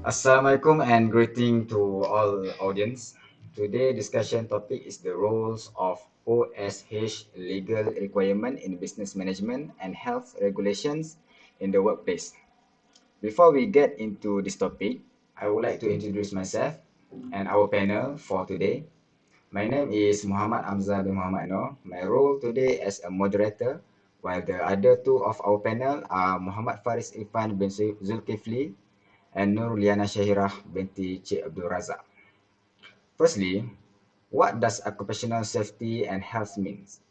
Assalamualaikum and greeting to all audience. Today discussion topic is the roles of OSH legal requirement in business management and health regulations in the workplace. Before we get into this topic, I would like to introduce myself and our panel for today. My name is Muhammad Amzar bin Muhammad Noor. My role today as a moderator, while the other two of our panel are Muhammad Faris Irfan bin Zulkiflea and LIYANA SYAHIRAH BINTI Cik Abdul Razak. Firstly, what does occupational safety and health means?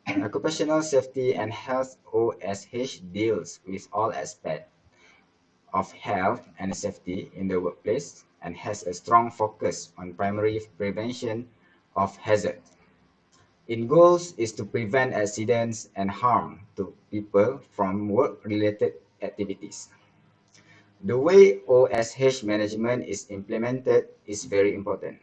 Occupational safety and health OSH deals with all aspects of health and safety in the workplace and has a strong focus on primary prevention of hazard. Its goals is to prevent accidents and harm to people from work-related activities. The way OSH management is implemented is very important.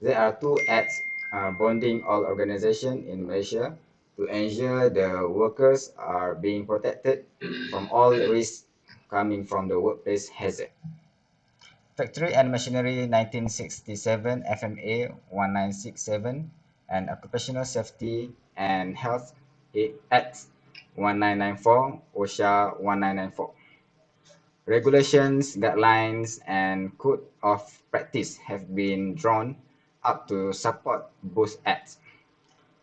There are two acts bonding all organizations in Malaysia to ensure the workers are being protected from all risks coming from the workplace hazard. Factory and Machinery 1967 FMA 1967 and Occupational Safety and Health Act 1994 OSHA 1994. Regulations, guidelines, and code of practice have been drawn up to support both acts.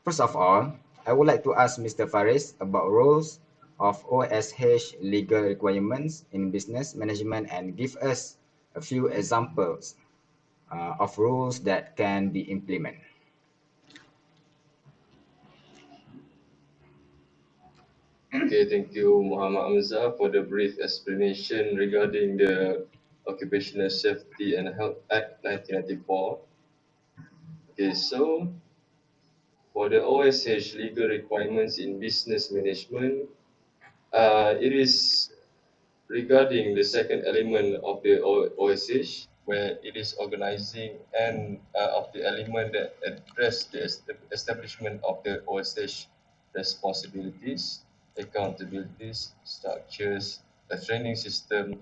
First of all, I would like to ask Mr. Faris about roles of OSH legal requirements in business management and give us a few examples of rules that can be implemented. Okay, thank you, Muhammad Amzar, for the brief explanation regarding the Occupational Safety and Health Act 1994. Okay, so for the OSH legal requirements in business management, it is regarding the second element of the OSH, where it is organizing and of the element that address the establishment of the OSH responsibilities, accountabilities, structures, a training system,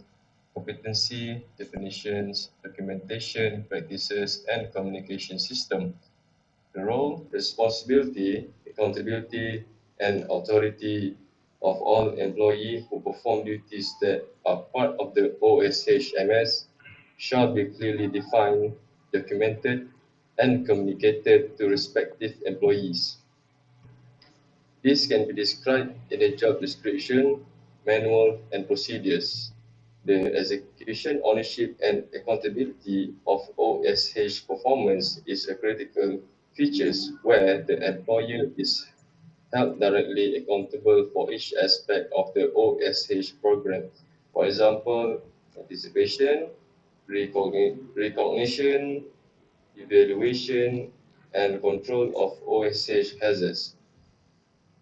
competency, definitions, documentation, practices, and communication system. The role, responsibility, accountability, and authority of all employees who perform duties that are part of the OSHMS shall be clearly defined, documented, and communicated to respective employees. This can be described in the job description, manual, and procedures. The execution, ownership, and accountability of OSH performance is a critical features where the employer is held directly accountable for each aspect of the OSH program. For example, anticipation, recognition, evaluation, and control of OSH hazards.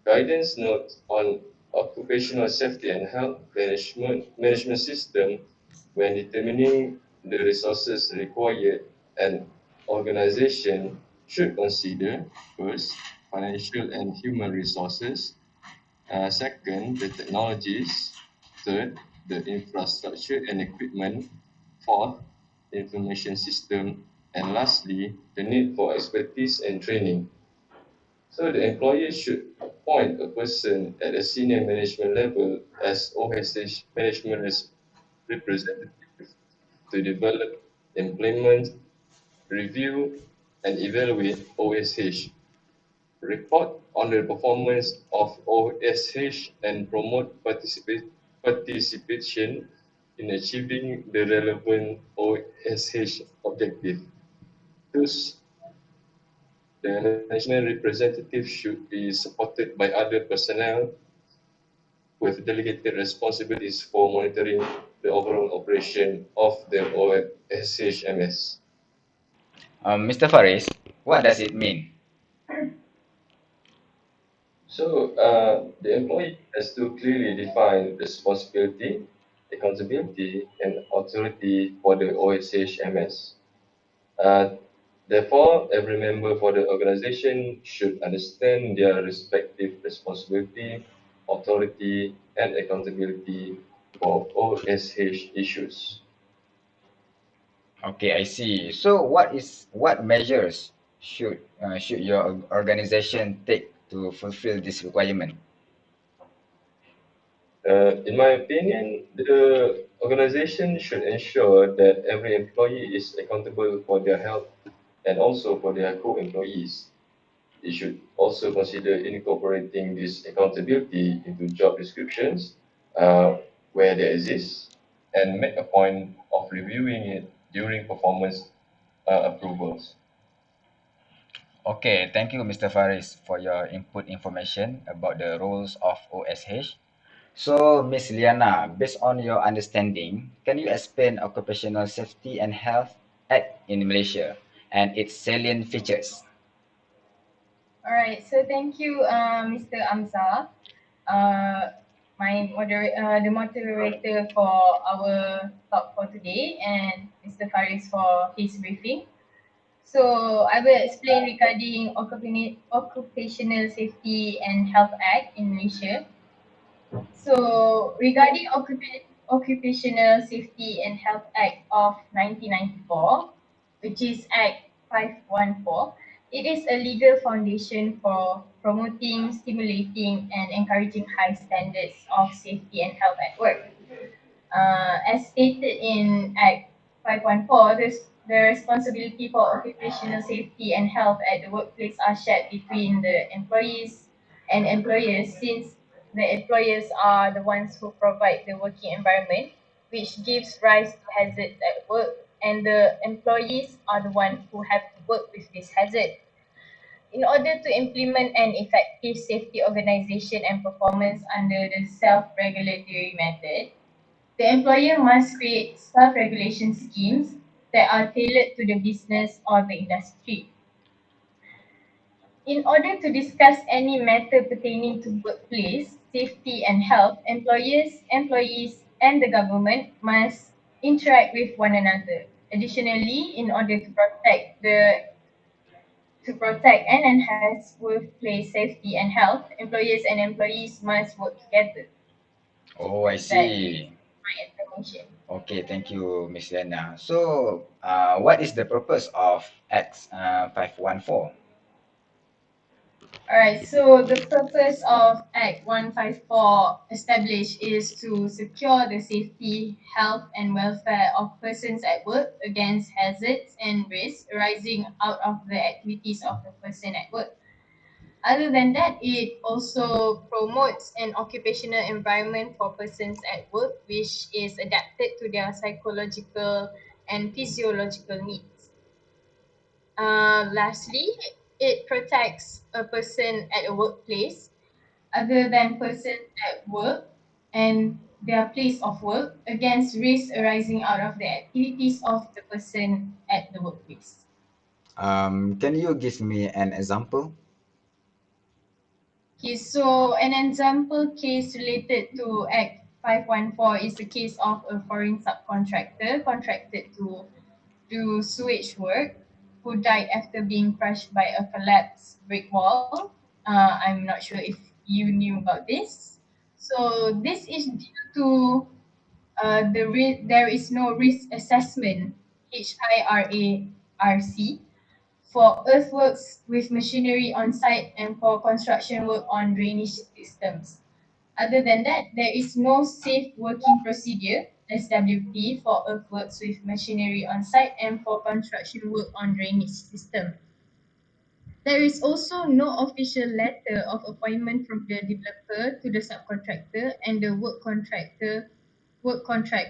Guidance notes on occupational safety and health management system when determining the resources required. An organization should consider first financial and human resources, second the technologies, third the infrastructure and equipment, fourth information system, and lastly the need for expertise and training. So the employer should appoint a person at a senior management level as OSH management representative to develop, implement, review, and evaluate OSH, report on the performance of OSH, and promote participation in achieving the relevant OSH objective. Thus, the management representative should be supported by other personnel with delegated responsibilities for monitoring the overall operation of the OSHMS. Mr. Faris, what does it mean? So, the employee has to clearly define responsibility, accountability, and authority for the OSHMS. Uh, Therefore, every member for the organization should understand their respective responsibility, authority, and accountability for OSH issues. Okay, I see. So what measures should your organization take to fulfill this requirement? In my opinion, the organization should ensure that every employee is accountable for their health and also for their co-employees. They should also consider incorporating this accountability into job descriptions where there exists and make a point of reviewing it during performance approvals. Okay, thank you, Mr. Faris, for your input information about the roles of OSH. So, Ms. Liana, based on your understanding, can you explain Occupational Safety and Health Act in Malaysia and its salient features? All right, so thank you, Mr. Amzar, uh, the moderator for our talk for today, and Mr. Faris for his briefing. So I will explain regarding Occupational Safety and Health Act in Malaysia. So regarding Occupational Safety and Health Act of 1994, which is Act 514, it is a legal foundation for promoting, stimulating and encouraging high standards of safety and health at work. As stated in Act 514, the responsibility for occupational safety and health at the workplace are shared between the employees and employers, since the employers are the ones who provide the working environment which gives rise to hazards at work, and the employees are the ones who have to work with this hazard. In order to implement an effective safety organization and performance under the self-regulatory method, the employer must create self-regulation schemes that are tailored to the business or the industry. In order to discuss any matter pertaining to workplace safety and health, employers, employees, and the government must interact with one another. Additionally, in order to protect and enhance workplace safety and health, employers and employees must work together. Oh, I That is see. my information. Okay, thank you, Ms. Liana. So, what is the purpose of X 514? Alright, so the purpose of Act 154 established is to secure the safety, health, and welfare of persons at work against hazards and risks arising out of the activities of the person at work. Other than that, it also promotes an occupational environment for persons at work which is adapted to their psychological and physiological needs. Lastly, it protects a person at a workplace other than persons at work and their place of work against risks arising out of the activities of the person at the workplace. Can you give me an example? Okay, so an example case related to Act 514 is the case of a foreign subcontractor contracted to do sewage work who died after being crushed by a collapsed brick wall. I'm not sure if you knew about this. So this is due to there is no risk assessment HIRARC for earthworks with machinery on site and for construction work on drainage systems. Other than that, there is no safe working procedure SWP for earthworks with machinery on site and for construction work on drainage system. There is also no official letter of appointment from the developer to the subcontractor, and the work contract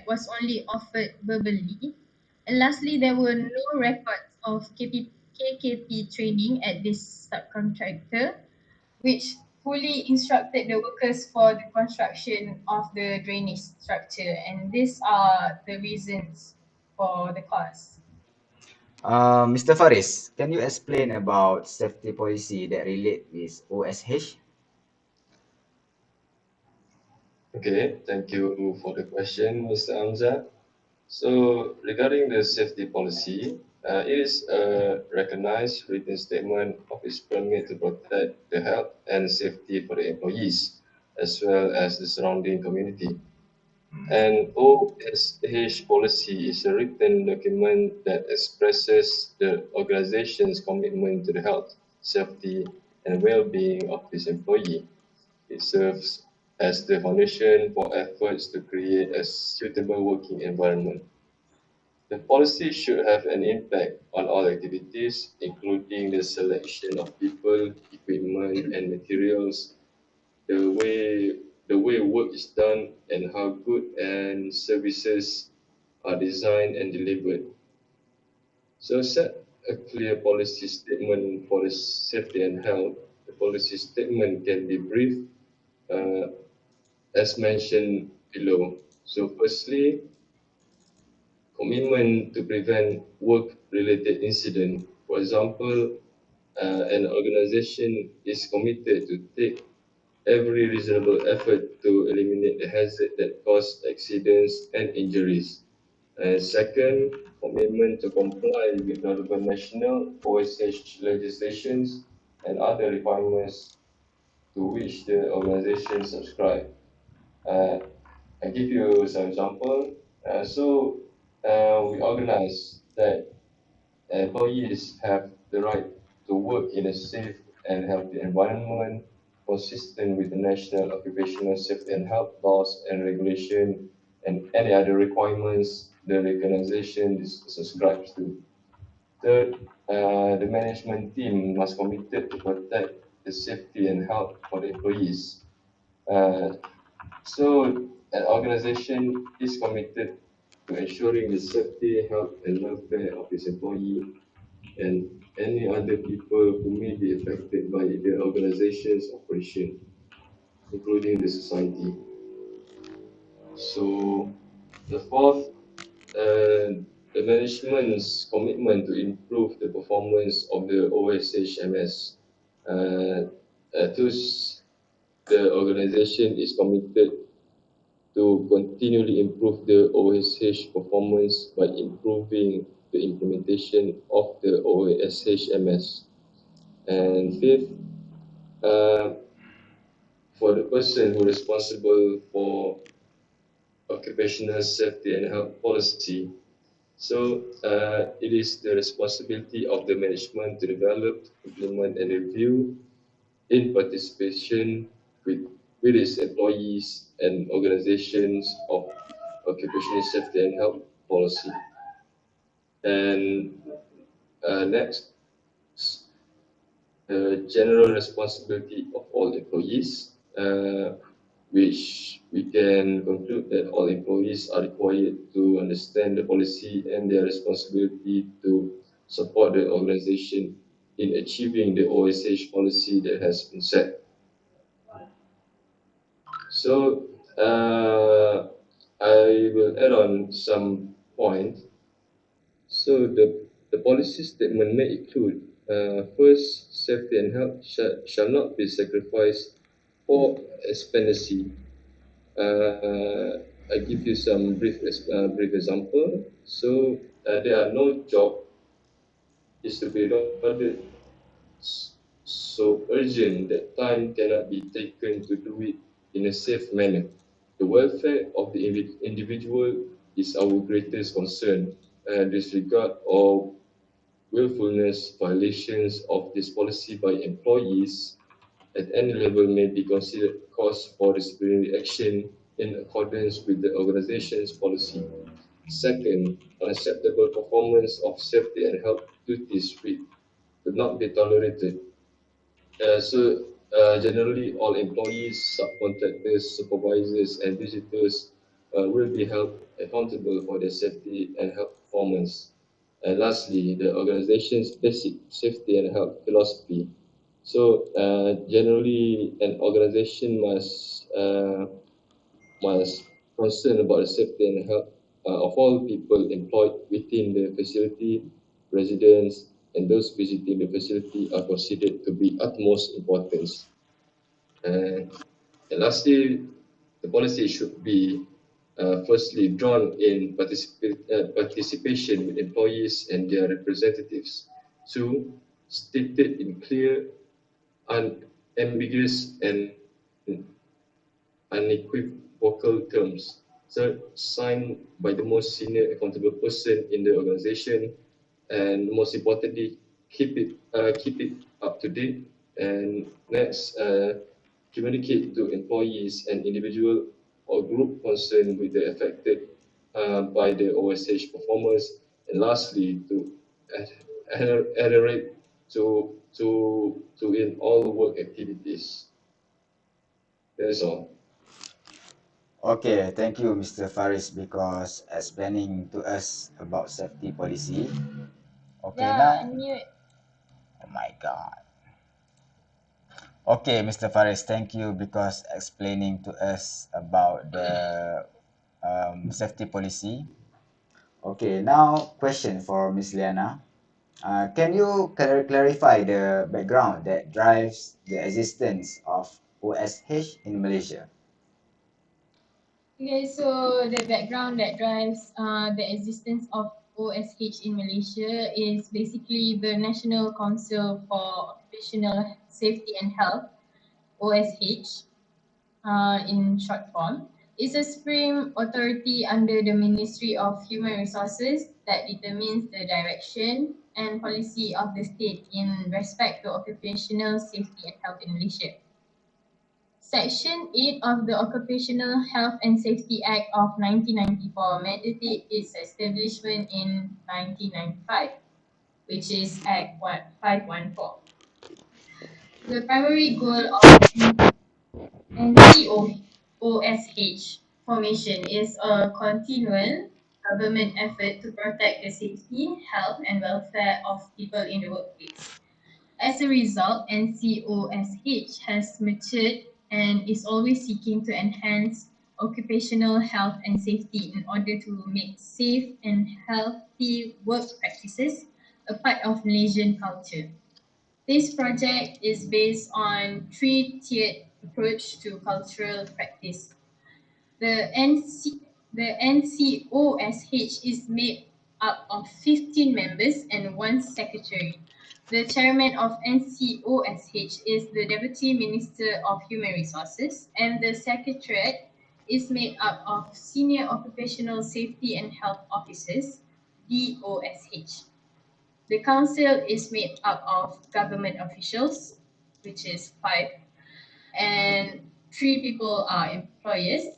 was only offered verbally. And lastly, there were no records of KKP training at this subcontractor, which fully instructed the workers for the construction of the drainage structure. And these are the reasons for the cause. Mr. Faris, can you explain about safety policy that relate with OSH? Okay, thank you for the question, Mr. Amzar. So regarding the safety policy, it is a recognized written statement of its permit to protect the health and safety for the employees, as well as the surrounding community. An OSH policy is a written document that expresses the organization's commitment to the health, safety, and well-being of its employee. It serves as the foundation for efforts to create a suitable working environment. The policy should have an impact on all activities, including the selection of people, equipment, and materials, the way work is done, and how goods and services are designed and delivered. So set a clear policy statement for the safety and health. The policy statement can be brief, uh, as mentioned below. So firstly, commitment to prevent work-related incident. For example, an organization is committed to take every reasonable effort to eliminate the hazard that cause accidents and injuries. And second, commitment to comply with relevant national OSH legislations and other requirements to which the organization subscribe. Uh, I give you some example. We organize that employees have the right to work in a safe and healthy environment consistent with the national occupational safety and health laws and regulation and any other requirements the organization subscribes to. Third, the management team must committed to protect the safety and health for the employees. Uh, an organization is committed to ensuring the safety, health, and welfare of its employee and any other people who may be affected by the organization's operation, including the society. So the fourth, the management's commitment to improve the performance of the OSHMS. Uh, Thus, the organization is committed to continually improve the OSH performance by improving the implementation of the OSHMS. And fifth, uh, for the person who is responsible for occupational safety and health policy. It is the responsibility of the management to develop, implement, and review in participation with its employees and organizations of occupational safety and health policy. And next, the general responsibility of all employees, which we can conclude that all employees are required to understand the policy and their responsibility to support the organization in achieving the OSH policy that has been set. So I will add on some points. So the policy statement may include first, safety and health shall not be sacrificed for expediency. I give you some brief example. So there are no job is to be regarded so urgent that time cannot be taken to do it in a safe manner. The welfare of the individual is our greatest concern. Disregard or willfulness violations of this policy by employees at any level may be considered cause for disciplinary action in accordance with the organization's policy. Second, unacceptable performance of safety and health duties would not be tolerated. Generally, all employees, subcontractors, supervisors, and visitors will be held accountable for their safety and health performance. And lastly, the organization's basic safety and health philosophy. Generally, an organization must concern about the safety and health of all people employed within the facility, residents, and those visiting the facility are considered to be utmost importance. And lastly, the policy should be firstly drawn in participation with employees and their representatives. Two, stated in clear, unambiguous, and unequivocal terms. signed by the most senior accountable person in the organization, and most importantly, keep it up to date. And next, communicate to employees and individual or group concerned with the affected by the OSH performance. And lastly, to adherate to in all work activities. That's all. Okay, thank you, Mr. Faris, because explaining to us about safety policy. Okay, Yeah, now, I knew it. oh my God. Okay, Mr. Faris, thank you because explaining to us about the safety policy. Okay, now question for Miss Liana. Can you clarify the background that drives the existence of OSH in Malaysia? Okay, so the background that drives the existence of OSH in Malaysia is basically the National Council for Occupational Safety and Health, OSH, in short form. It's a supreme authority under the Ministry of Human Resources that determines the direction and policy of the state in respect to occupational safety and health in Malaysia. Section 8 of the Occupational Health and Safety Act of 1994 mandated its establishment in 1995, which is Act 514. The primary goal of NCOSH formation is a continual government effort to protect the safety, health, and welfare of people in the workplace. As a result, NCOSH has matured and is always seeking to enhance occupational health and safety in order to make safe and healthy work practices a part of Malaysian culture. This project is based on three-tiered approach to cultural practice. The NCOSH is made up of 15 members and one secretary. The chairman of NCOSH is the Deputy Minister of Human Resources, and the secretariat is made up of Senior Occupational Safety and Health Officers, DOSH. The council is made up of government officials, which is 5, and 3 people are employers,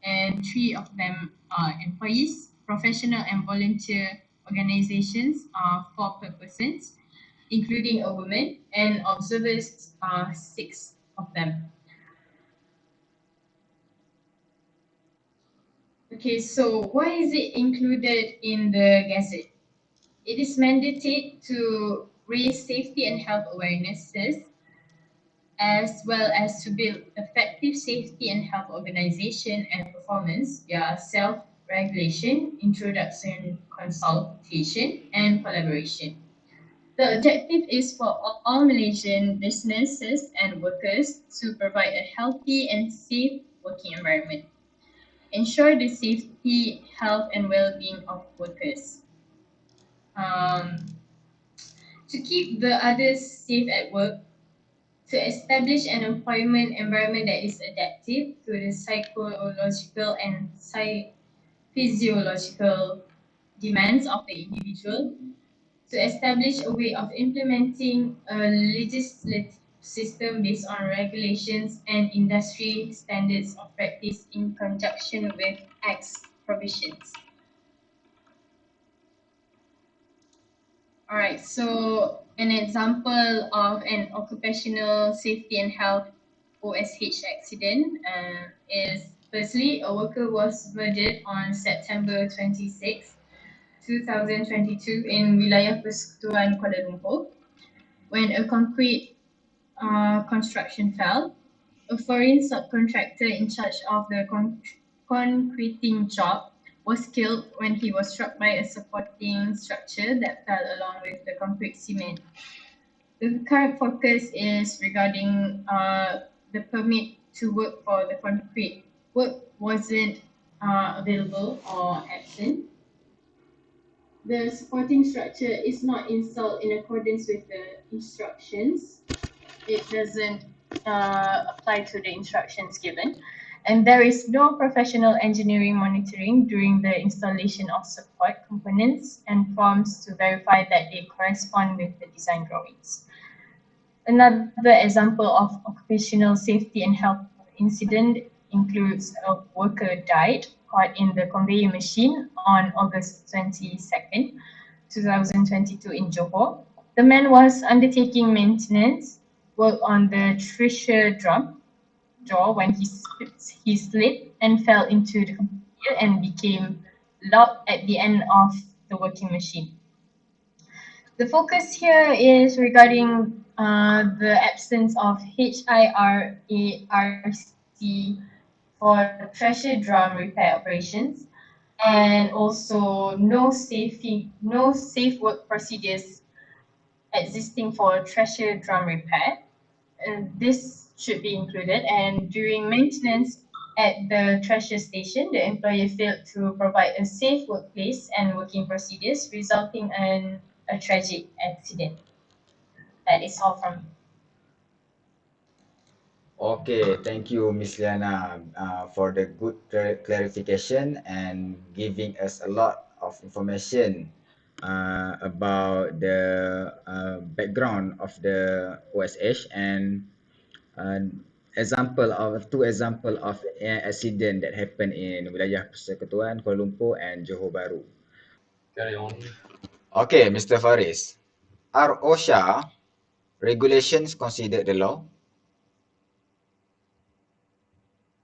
and 3 of them are employees. Professional and volunteer organizations are 4 per person, including a woman, and observers are 6 of them. Okay, so why is it included in the Gazette? It is mandated to raise safety and health awarenesses, as well as to build effective safety and health organization and performance via self-regulation, introduction, consultation, and collaboration. The objective is for all Malaysian businesses and workers to provide a healthy and safe working environment, ensure the safety, health, and well-being of workers, um, to keep the others safe at work, to establish an employment environment that is adaptive to the psychological and physiological demands of the individual, to establish a way of implementing a legislative system based on regulations and industry standards of practice in conjunction with Act's provisions. Alright, so an example of an occupational safety and health OSH accident is firstly, a worker was murdered on September 26, 2022 in Wilayah Persekutuan Kuala Lumpur when a concrete construction fell. A foreign subcontractor in charge of the concreting job was killed when he was struck by a supporting structure that fell along with the concrete cement. The current focus is regarding the permit to work for the concrete work wasn't available or absent. The supporting structure is not installed in accordance with the instructions. It doesn't apply to the instructions given. And there is no professional engineering monitoring during the installation of support components and forms to verify that they correspond with the design drawings. Another example of occupational safety and health incident includes a worker died caught in the conveyor machine on August 22nd, 2022 in Johor. The man was undertaking maintenance work on the thresher jaw when he slipped and fell into the conveyor and became locked at the end of the working machine. The focus here is regarding the absence of HIRARC for treasure drum repair operations, and also no safe work procedures existing for treasure drum repair. This should be included. And during maintenance at the treasure station, the employer failed to provide a safe workplace and working procedures, resulting in a tragic accident. That is all from me. Okay, thank you, Miss Liana, for the good clarification and giving us a lot of information about the background of the OSH and uh, two example of accident that happened in wilayah Persekutuan Kuala Lumpur and Johor Bahru. Carry on. Okay, Mr. Faris, are OSHA regulations considered the law?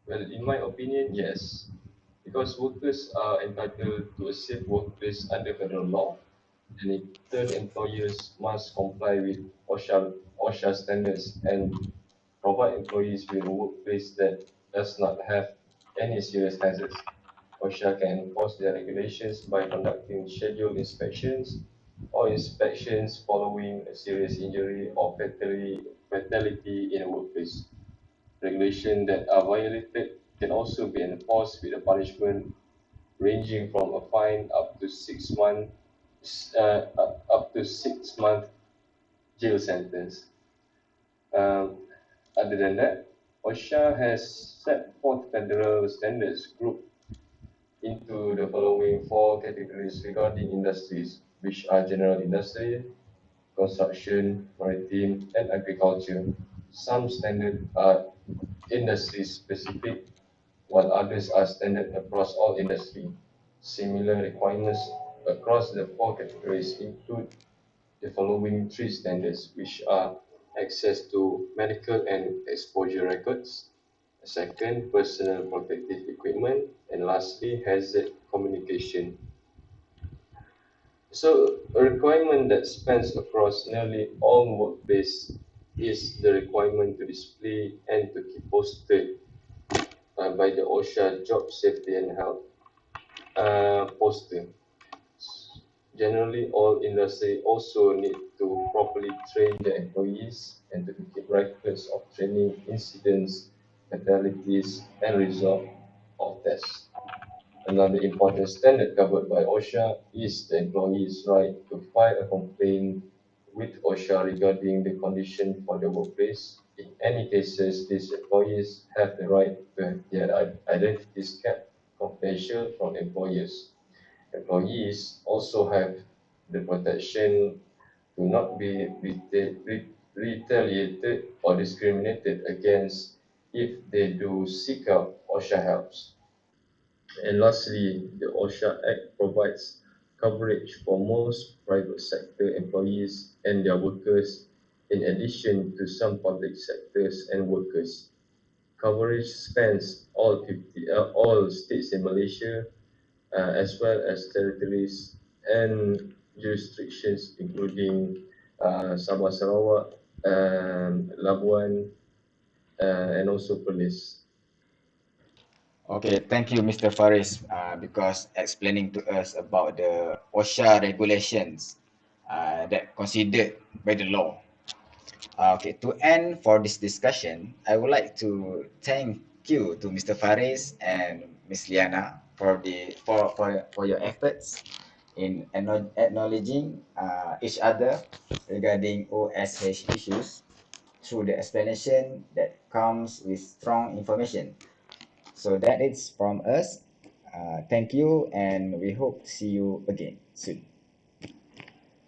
Well, in my opinion, yes. Because workers are entitled to a safe workplace under federal law, and in turn, employers must comply with OSHA standards and provide employees with a workplace that does not have any serious hazards. OSHA can enforce their regulations by conducting scheduled inspections or inspections following a serious injury or fatality in a workplace. Regulations that are violated can also be enforced with a punishment ranging from a fine up to 6 month jail sentence. Um, Other than that, OSHA has set forth federal standards grouped into the following four categories regarding industries, which are general industry, construction, maritime, and agriculture. Some standards are industry specific, while others are standard across all industry. Similar requirements across the four categories include the following three standards, which are access to medical and exposure records, second, personal protective equipment, and lastly, hazard communication. So, a requirement that spans across nearly all workplaces is the requirement to display and to keep posted by the OSHA Job Safety and Health poster. Generally, all industry also need to properly train their employees and to keep records of training incidents, fatalities, and result of tests. Another important standard covered by OSHA is the employee's right to file a complaint with OSHA regarding the condition for the workplace. In any cases, these employees have the right to have their identities kept confidential from employers. Employees also have the protection to not be retaliated or discriminated against if they do seek out OSHA helps. And lastly, the OSHA Act provides coverage for most private sector employees and their workers, in addition to some public sectors and workers. Coverage spans all states in Malaysia, as well as territories and jurisdictions, including Sabah Sarawak, Labuan, and also Perlis. Okay, thank you, Mr. Faris, because explaining to us about the OSHA regulations that considered by the law. Okay, to end for this discussion, I would like to thank you to Mr. Faris and Ms. Liana for your efforts in acknowledging each other regarding OSH issues through the explanation that comes with strong information. So that is from us. Thank you, and we hope to see you again soon.